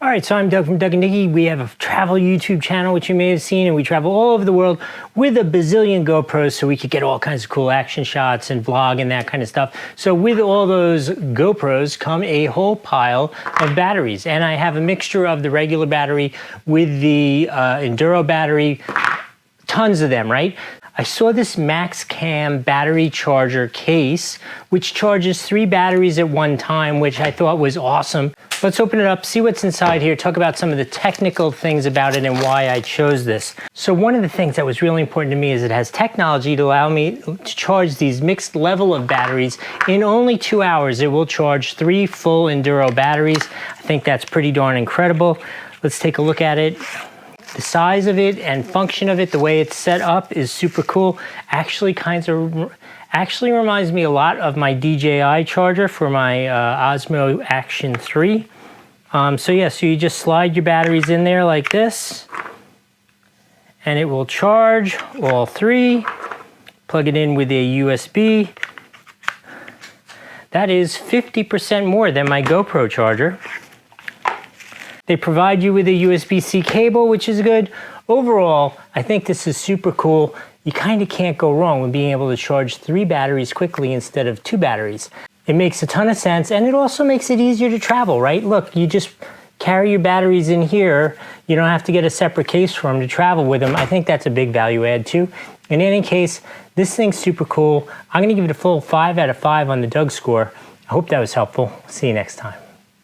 All right, so I'm Doug from Doug and Nikki. We have a travel YouTube channel, which you may have seen, and we travel all over the world with a bazillion GoPros so we could get all kinds of cool action shots and vlog and that kind of stuff. So with all those GoPros come a whole pile of batteries, and I have a mixture of the regular battery with the Enduro battery, tons of them, right? I saw this MAXCAM battery charger case, which charges 3 batteries at one time, which I thought was awesome. Let's open it up, see what's inside here, talk about some of the technical things about it and why I chose this. So one of the things that was really important to me is it has technology to allow me to charge these mixed level of batteries in only 2 hours. It will charge 3 full Enduro batteries. I think that's pretty darn incredible. Let's take a look at it. The size of it and function of it, the way it's set up is super cool. Actually reminds me a lot of my DJI charger for my Osmo Action 3. So you just slide your batteries in there like this, and it will charge all 3. Plug it in with a USB. That is 50% more than my GoPro charger. They provide you with a USB-C cable, which is good. Overall, I think this is super cool. You kind of can't go wrong with being able to charge 3 batteries quickly instead of 2 batteries. It makes a ton of sense, and it also makes it easier to travel, right? Look, you just carry your batteries in here. You don't have to get a separate case for them to travel with them. I think that's a big value add too. In any case, this thing's super cool. I'm gonna give it a full 5 out of 5 on the Doug score. I hope that was helpful. See you next time.